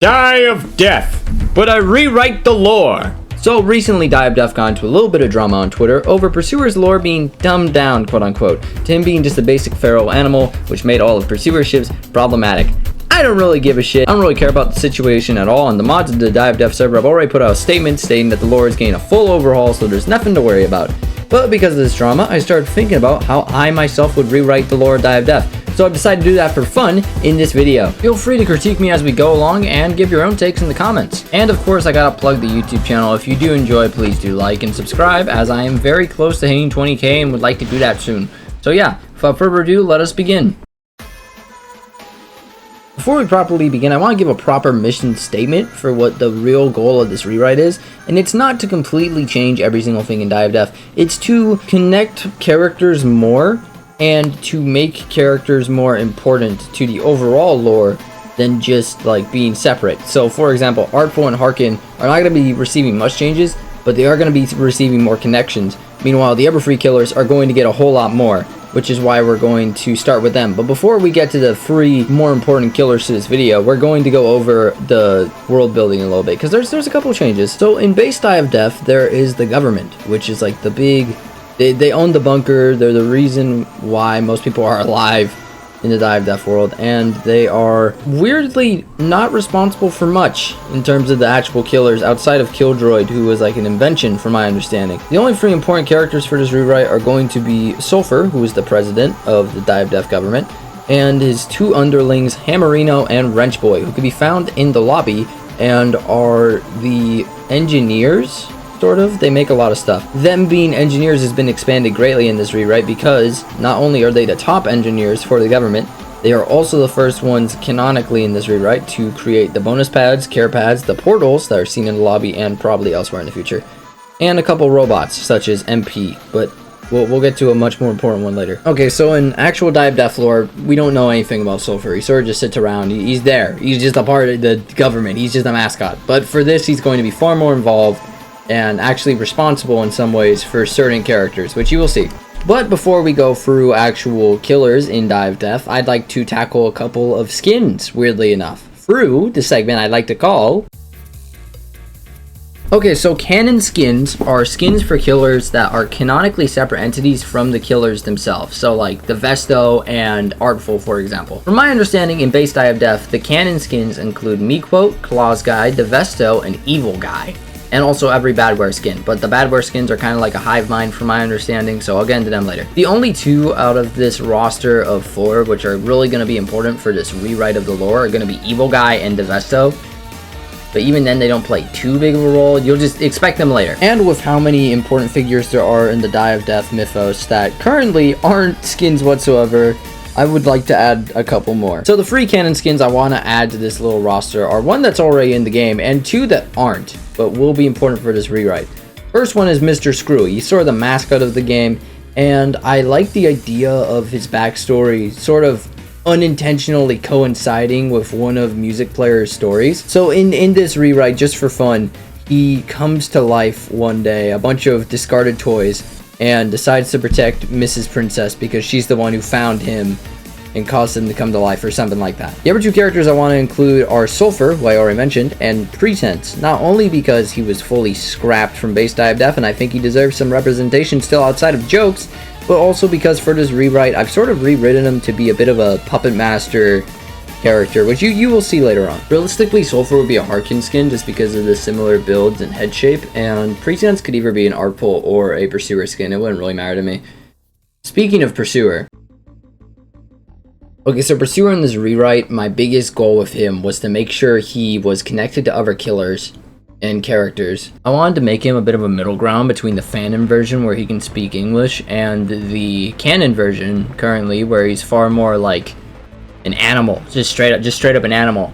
Die of Death, but I rewrite the lore. So recently, Die of Death got into a little bit of drama on Twitter over Pursuer's lore being dumbed down, quote unquote, to him being just a basic feral animal, which made all of Pursuer's ships problematic. I don't really give a shit. I don't really care about the situation at all, and the mods of the Die of Death server have already put out a statement stating that the lore is getting a full overhaul, so there's nothing to worry about. But because of this drama, I started thinking about how I myself would rewrite the lore of Die of Death. So I've decided to do that for fun in this video. Feel free to critique me as we go along and give your own takes in the comments. And of course, I gotta plug the YouTube channel. If you do enjoy, please do like and subscribe, as I am very close to hitting 20k and would like to do that soon. So yeah, without further ado, let us begin. Before we properly begin, I want to give a proper mission statement for what the real goal of this rewrite is, and it's not to completely change every single thing in Die of Death. It's to connect characters more and to make characters more important to the overall lore than just like being separate. So for example, Artful and Harken are not going to be receiving much changes, but they are going to be receiving more connections. Meanwhile, the Everfree killers are going to get a whole lot more, which is why we're going to start with them. But before we get to the three more important killers to this video, we're going to go over the world building a little bit, because there's a couple changes. So in base Die of Death, there is the government, which is like the big... They own the bunker. They're the reason why most people are alive in the Die of Death world, and they are weirdly not responsible for much in terms of the actual killers outside of Killdroid, who was like an invention from my understanding. The only three important characters for this rewrite are going to be Sulfur, who is the president of the Die of Death government, and his two underlings, Hammerino and Wrenchboy, who can be found in the lobby and are the engineers. Sort of. They make a lot of stuff. Them being engineers has been expanded greatly in this rewrite, because not only are they the top engineers for the government, they are also the first ones canonically in this rewrite to create the bonus pads, care pads, the portals that are seen in the lobby and probably elsewhere in the future, and a couple robots such as MP, but we'll get to a much more important one later. Okay, so in actual Die of Death lore, we don't know anything about Sulfur. He sort of just sits around. He's there. He's just a part of the government. He's just a mascot. But for this, he's going to be far more involved and actually responsible in some ways for certain characters, which you will see. But before we go through actual killers in Die of Death, I'd like to tackle a couple of skins, weirdly enough, through the segment I'd like to call... Okay, so Canon Skins are skins for killers that are canonically separate entities from the killers themselves. So like the Vesto and Artful, for example. From my understanding, in base Die of Death, the Canon Skins include Mequote, Claws Guy, the Vesto, and Evil Guy, and also every Badware skin. But the Badware skins are kind of like a hive mind from my understanding, so I'll get into them later. The only two out of this roster of four which are really going to be important for this rewrite of the lore are going to be Evil Guy and Devesto. But even then, they don't play too big of a role. You'll just expect them later. And with how many important figures there are in the Die of Death mythos that currently aren't skins whatsoever, I would like to add a couple more. So the free Canon skins I want to add to this little roster are one that's already in the game and two that aren't, but will be important for this rewrite. First one is Mr. Screwy. He's sort of the mascot of the game, and I like the idea of his backstory sort of unintentionally coinciding with one of Music Player's stories. So in this rewrite, just for fun, he comes to life one day, a bunch of discarded toys, and decides to protect Mrs. Princess because she's the one who found him and caused him to come to life, or something like that. The other two characters I want to include are Sulfur, who I already mentioned, and Pretense, not only because he was fully scrapped from base Die of Death, and I think he deserves some representation still outside of jokes, but also because for this rewrite, I've sort of rewritten him to be a bit of a puppet master character, which you will see later on. Realistically, Sulfur would be a Harken skin just because of the similar builds and head shape, and Pretense could either be an Artful or a Pursuer skin. It wouldn't really matter to me. Speaking of Pursuer, okay, so Pursuer in this rewrite, my biggest goal with him was to make sure he was connected to other killers and characters. I wanted to make him a bit of a middle ground between the fanon version where he can speak English and the canon version currently where he's far more like an animal, just straight up an animal.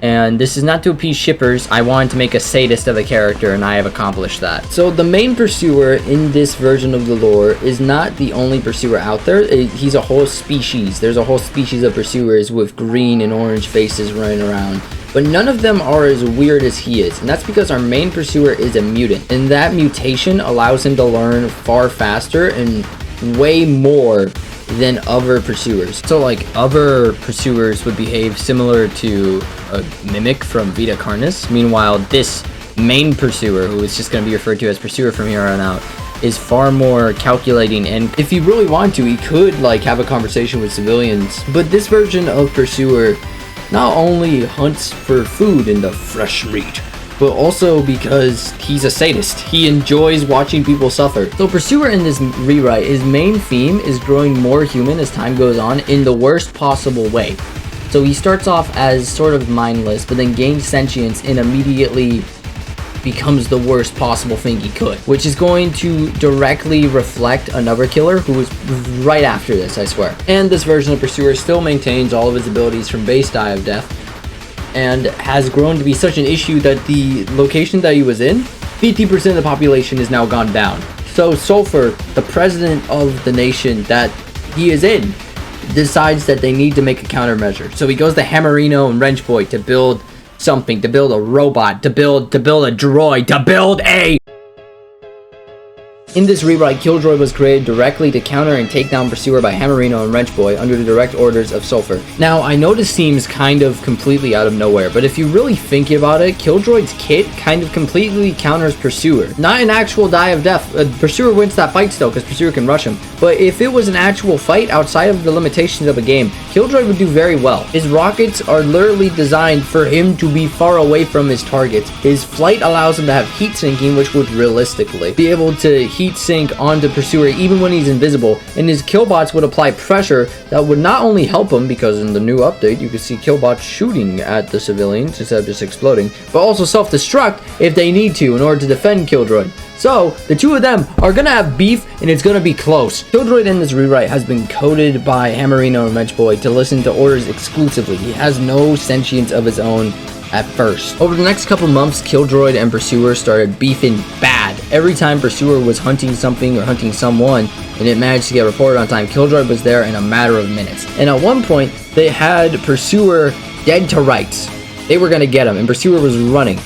And this is not to appease shippers. I wanted to make a sadist of a character, and I have accomplished that. So the main Pursuer in this version of the lore is not the only Pursuer out there. He's a whole species. There's a whole species of Pursuers with green and orange faces running around. But none of them are as weird as he is, and that's because our main Pursuer is a mutant. And that mutation allows him to learn far faster and way more than other pursuers. So like other pursuers would behave similar to a mimic from Vita Carnis. Meanwhile, this main pursuer, who is just going to be referred to as pursuer from here on out, is far more calculating, and if he really wanted to, he could like have a conversation with civilians. But this version of pursuer not only hunts for food in the fresh meat, but also because he's a sadist. He enjoys watching people suffer. So Pursuer in this rewrite, his main theme is growing more human as time goes on in the worst possible way. So he starts off as sort of mindless, but then gains sentience and immediately becomes the worst possible thing he could, which is going to directly reflect another killer who is right after this, I swear. And this version of Pursuer still maintains all of his abilities from base Die of Death, and has grown to be such an issue that the location that he was in, 50% of the population is now gone down. So Sulfur, the president of the nation that he is in, decides that they need to make a countermeasure. So he goes to Hammerino and Wrenchboy to build something, to build a robot, to build a droid, to build a... In this rewrite, Killdroid was created directly to counter and take down Pursuer by Hammerino and Wrenchboy under the direct orders of Sulfur. Now, I know this seems kind of completely out of nowhere, but if you really think about it, Killdroid's kit kind of completely counters Pursuer. Not an actual Die of Death. Pursuer wins that fight still, because Pursuer can rush him. But if it was an actual fight outside of the limitations of a game, Killdroid would do very well. His rockets are literally designed for him to be far away from his targets. His flight allows him to have heat sinking, which would realistically be able to heat sink onto Pursuer even when he's invisible, and his killbots would apply pressure that would not only help him, because in the new update you can see killbots shooting at the civilians instead of just exploding, but also self-destruct if they need to in order to defend Killdroid. So the two of them are gonna have beef, and it's gonna be close. Killdroid in this rewrite has been coded by Hammerino and Wrenchboy to listen to orders exclusively. He has no sentience of his own at first. Over the next couple months, Killdroid and Pursuer started beefing bad. Every time Pursuer was hunting something or hunting someone and it managed to get reported on time, Killdroid was there in a matter of minutes. And at one point, they had Pursuer dead to rights. They were gonna get him, and Pursuer was running.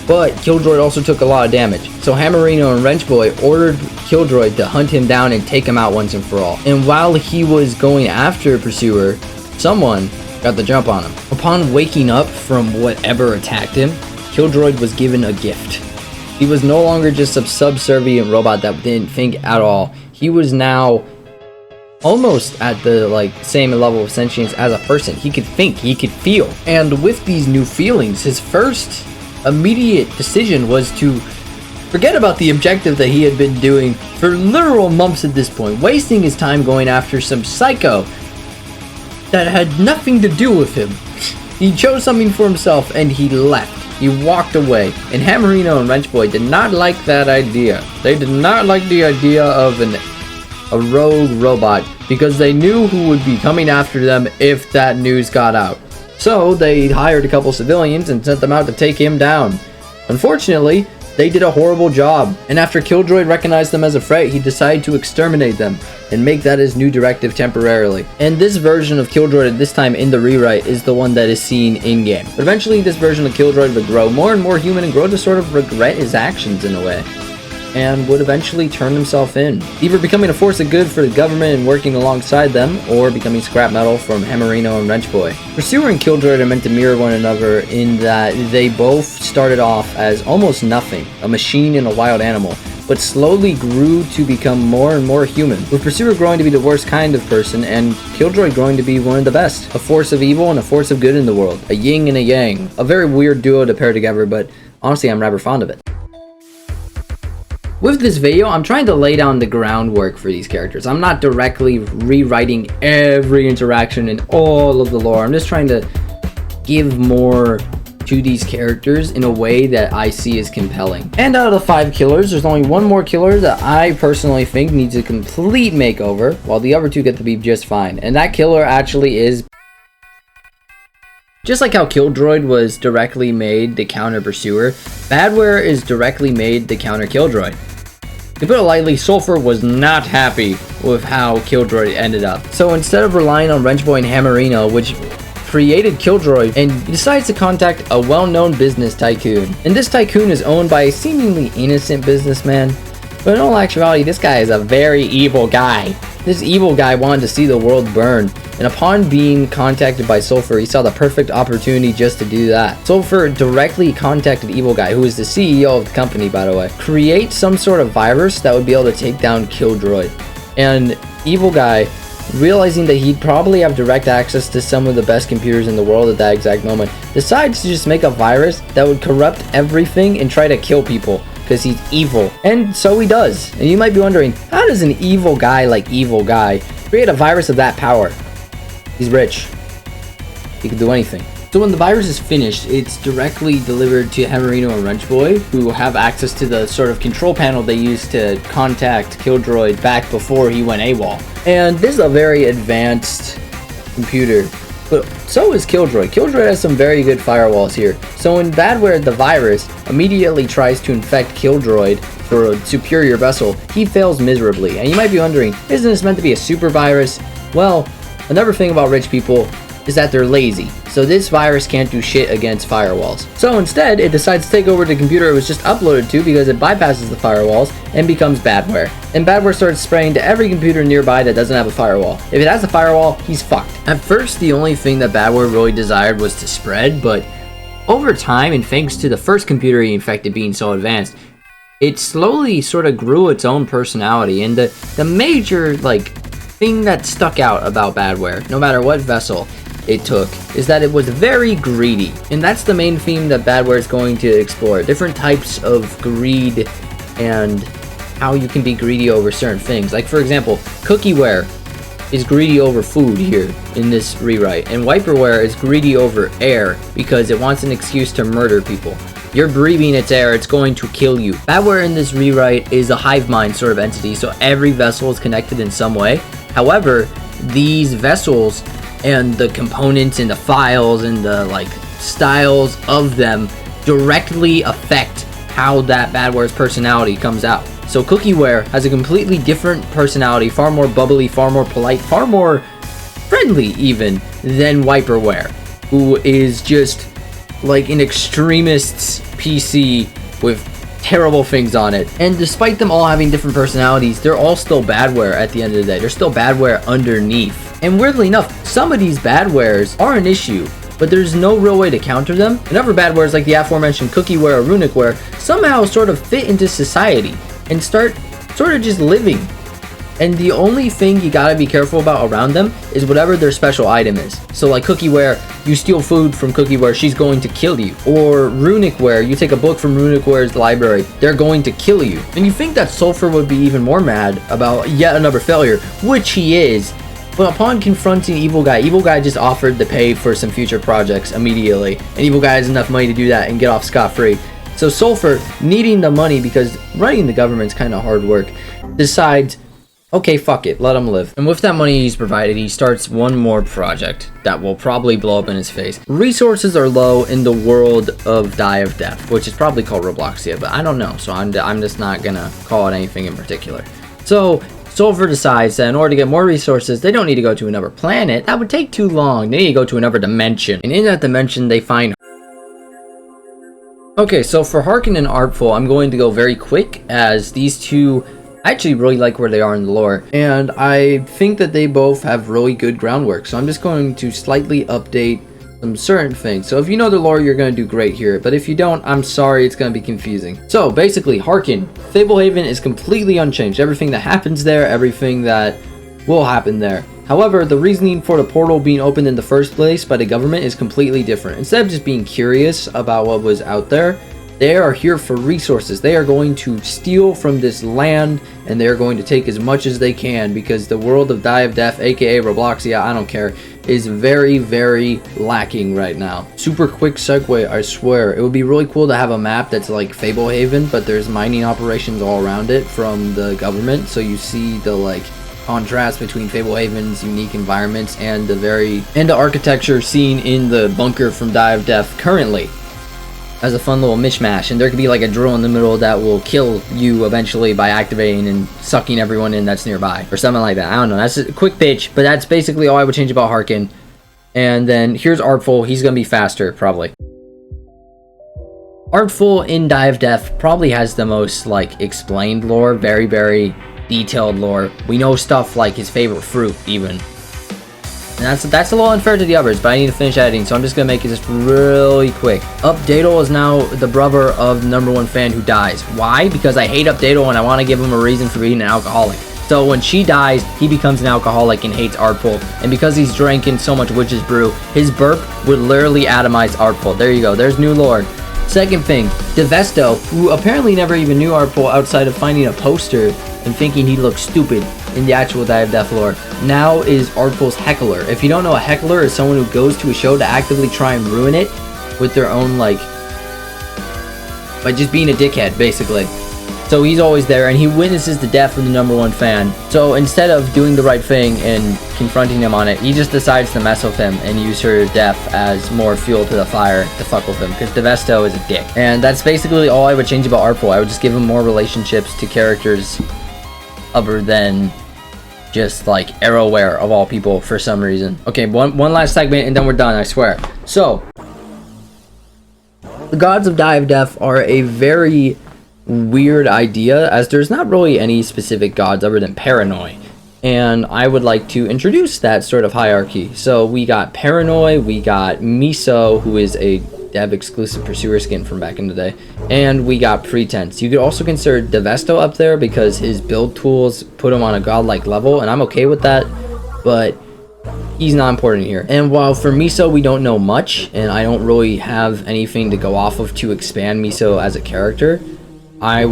But Killdroid also took a lot of damage. So Hammerino and Wrenchboy ordered Killdroid to hunt him down and take him out once and for all. And while he was going after Pursuer, someone got the jump on him. Upon waking up from whatever attacked him, Killdroid was given a gift. He was no longer just a subservient robot that didn't think at all. He was now almost at the same level of sentience as a person. He could think, he could feel. And with these new feelings, his first immediate decision was to forget about the objective that he had been doing for literal months at this point, wasting his time going after some psycho that had nothing to do with him. He chose something for himself and he left. He walked away. And Hammerino and Wrenchboy did not like that idea. They did not like the idea of a rogue robot, because they knew who would be coming after them if that news got out. So they hired a couple civilians and sent them out to take him down. Unfortunately, they did a horrible job, and after Killdroid recognized them as a threat, he decided to exterminate them and make that his new directive temporarily. And this version of Killdroid at this time in the rewrite is the one that is seen in-game. But eventually this version of Killdroid would grow more and more human and grow to sort of regret his actions in a way, and would eventually turn himself in, either becoming a force of good for the government and working alongside them, or becoming scrap metal from Hammerino and Wrenchboy. Pursuer and Killdroid are meant to mirror one another in that they both started off as almost nothing, a machine and a wild animal, but slowly grew to become more and more human, with Pursuer growing to be the worst kind of person, and Killdroid growing to be one of the best, a force of evil and a force of good in the world, a yin and a yang. A very weird duo to pair together, but honestly I'm rather fond of it. With this video, I'm trying to lay down the groundwork for these characters. I'm not directly rewriting every interaction and all of the lore. I'm just trying to give more to these characters in a way that I see as compelling. And out of the 5 killers, there's only one more killer that I personally think needs a complete makeover, while the other 2 get to be just fine. And that killer actually is... Just like how Killdroid was directly made to counter Pursuer, Badware is directly made to counter Killdroid. To put it lightly, Sulfur was not happy with how Killdroid ended up. So instead of relying on Wrenchboy and Hammerino, which created Killdroid, and he decides to contact a well-known business tycoon. And this tycoon is owned by a seemingly innocent businessman, But in all actuality, this guy is a very evil guy. This evil guy wanted to see the world burn, and upon being contacted by Sulfur, he saw the perfect opportunity just to do that. Sulfur directly contacted Evil Guy, who is the CEO of the company, by the way, create some sort of virus that would be able to take down Killdroid. And Evil Guy, realizing that he'd probably have direct access to some of the best computers in the world at that exact moment, decides to just make a virus that would corrupt everything and try to kill people. Because he's evil. And so he does. And you might be wondering, how does an evil guy like Evil Guy create a virus of that power? He's rich. He can do anything. So when the virus is finished, it's directly delivered to Hammerino and Wrenchboy, who have access to the sort of control panel they used to contact Killdroid back before he went AWOL. And this is a very advanced computer. But so is Killdroid. Killdroid has some very good firewalls here. So when Badware the virus immediately tries to infect Killdroid for a superior vessel, he fails miserably. And you might be wondering, isn't this meant to be a super virus? Well, another thing about rich people is that they're lazy. So this virus can't do shit against firewalls. So instead, it decides to take over the computer it was just uploaded to because it bypasses the firewalls and becomes Badware. And Badware starts spraying to every computer nearby that doesn't have a firewall. If it has a firewall, he's fucked. At first, the only thing that Badware really desired was to spread, but over time, and thanks to the first computer he infected being so advanced, it slowly sort of grew its own personality. And the major, thing that stuck out about Badware, no matter what vessel it took, is that it was very greedy. And that's the main theme that Badware is going to explore. Different types of greed and how you can be greedy over certain things. Like, for example, Cookieware is greedy over food here in this rewrite, and Wiperware is greedy over air because it wants an excuse to murder people. You're breathing its air, it's going to kill you. Badware in this rewrite is a hive mind sort of entity, so every vessel is connected in some way. However, these vessels and the components and the files and the styles of them directly affect how that Badware's personality comes out. So Cookieware has a completely different personality, far more bubbly, far more polite, far more friendly even than Wiperware, who is just like an extremist's PC with terrible things on it. And despite them all having different personalities, they're all still Badware at the end of the day. They're still Badware underneath. And weirdly enough, some of these Badwares are an issue, but there's no real way to counter them. And other Badwares like the aforementioned Cookieware or Runicware somehow sort of fit into society and start sort of just living. And the only thing you gotta be careful about around them is whatever their special item is. So like Cookieware, you steal food from Cookieware, she's going to kill you. Or Runicware, you take a book from Runicware's library, they're going to kill you. And you think that Sulfur would be even more mad about yet another failure, which he is. But upon confronting Evil Guy just offered to pay for some future projects immediately. And Evil Guy has enough money to do that and get off scot-free. So Sulfur, needing the money because running the government's kind of hard work, decides, okay, fuck it, let him live. And with that money he's provided, he starts one more project that will probably blow up in his face. Resources are low in the world of Die of Death, which is probably called Robloxia, but I don't know, so I'm just not gonna call it anything in particular. So Sulfur decides that in order to get more resources, they don't need to go to another planet. That would take too long. They need to go to another dimension. And in that dimension, they find... Okay, so for Harken and Artful, I'm going to go very quick, as these two... I actually really like where they are in the lore, and I think that they both have really good groundwork, so I'm just going to slightly update some certain things. So if you know the lore, you're going to do great here, but if you don't, I'm sorry, it's going to be confusing. So basically, Harken Fablehaven is completely unchanged. Everything that happens there, everything that will happen there. However, the reasoning for the portal being opened in the first place by the government is completely different. Instead of just being curious about what was out there, they are here for resources. They are going to steal from this land, and they are going to take as much as they can, because the world of Die of Death, aka Robloxia, I don't care, is very, very lacking right now. Super quick segue, I swear. It would be really cool to have a map that's like Fablehaven, but there's mining operations all around it from the government, so you see the contrast between Fablehaven's unique environments and the architecture seen in the bunker from Die of Death currently. As a fun little mishmash, and there could be like a drill in the middle that will kill you eventually by activating and sucking everyone in that's nearby, or something like that. I don't know, that's a quick pitch, but that's basically all I would change about Harken. And then here's Artful, he's gonna be faster, probably. Artful in Dive Def probably has the most like explained lore, very, very detailed lore. We know stuff like his favorite fruit even. And that's a little unfair to the others, but I need to finish editing, so I'm just gonna make it just really quick. Update'll is now the brother of the #1 fan who dies. Why? Because I hate Update'll and I want to give him a reason for being an alcoholic. So when she dies, he becomes an alcoholic and hates Artful. And because he's drinking so much witch's brew, his burp would literally atomize Artful. There you go, there's new lore. Second thing, Devesto, who apparently never even knew Artful outside of finding a poster and thinking he looked stupid in the actual Dive Def lore, now is Artful's heckler. If you don't know, a heckler is someone who goes to a show to actively try and ruin it with their own, like, by just being a dickhead, basically. So he's always there, and he witnesses the death of the #1 fan. So instead of doing the right thing and confronting him on it, he just decides to mess with him and use her death as more fuel to the fire to fuck with him, because Devesto is a dick. And that's basically all I would change about Artful. I would just give him more relationships to characters other than just like Arrowware of all people for some reason. Okay, one last segment and then we're done, I swear. So, the gods of Dive Def are a very weird idea, as there's not really any specific gods other than Paranoid. And I would like to introduce that sort of hierarchy. So we got Paranoid, we got Miso, who is a dev exclusive pursuer skin from back in the day, and we got Pretense. You could also consider Devesto up there because his build tools put him on a godlike level, and I'm okay with that, but he's not important here. And while for Miso we don't know much, and I don't really have anything to go off of to expand Miso as a character, I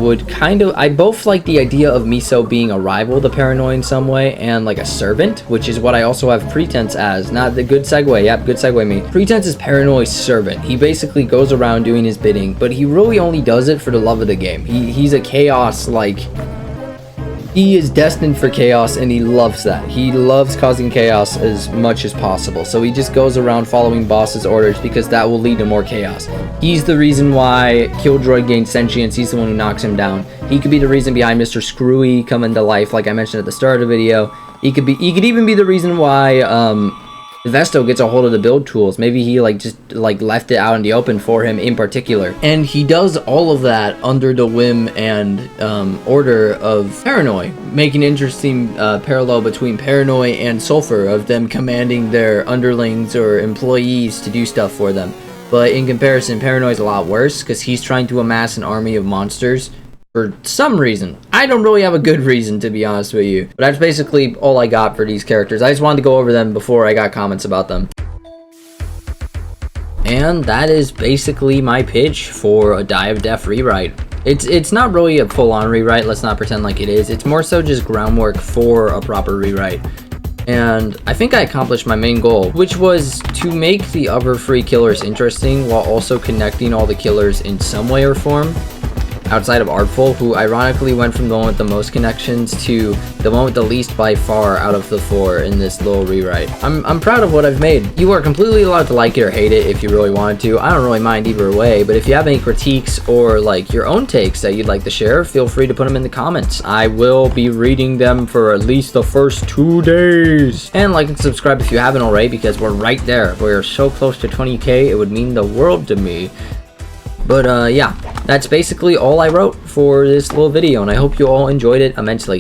both like the idea of Miso being a rival to Paranoid in some way, and like a servant, which is what I also have Pretense as. Not the good segue, yep, good segue me. Pretense is Paranoid's servant. He basically goes around doing his bidding, but he really only does it for the love of the game. He's a chaos, like, he is destined for chaos, and he loves that. He loves causing chaos as much as possible. So he just goes around following boss's orders because that will lead to more chaos. He's the reason why Killdroid gains sentience. He's the one who knocks him down. He could be the reason behind Mr. Screwy coming to life, like I mentioned at the start of the video. He could even be the reason why Vesto gets a hold of the build tools. Maybe he just left it out in the open for him in particular. And he does all of that under the whim and order of Paranoid, making an interesting parallel between Paranoid and Sulfur, of them commanding their underlings or employees to do stuff for them. But in comparison, Paranoid's a lot worse because he's trying to amass an army of monsters for some reason. I don't really have a good reason, to be honest with you. But that's basically all I got for these characters. I just wanted to go over them before I got comments about them. And that is basically my pitch for a Dive Def rewrite. It's not really a full-on rewrite, let's not pretend like it is. It's more so just groundwork for a proper rewrite. And I think I accomplished my main goal, which was to make the other 3 killers interesting while also connecting all the killers in some way or form. Outside of Artful, who ironically went from the one with the most connections to the one with the least by far out of the 4 in this little rewrite. I'm proud of what I've made. You are completely allowed to like it or hate it if you really wanted to. I don't really mind either way, but if you have any critiques or your own takes that you'd like to share, feel free to put them in the comments. I will be reading them for at least the first 2 days. And like and subscribe if you haven't already, because we're right there. We're so close to 20k, it would mean the world to me. But yeah, that's basically all I wrote for this little video, and I hope you all enjoyed it immensely.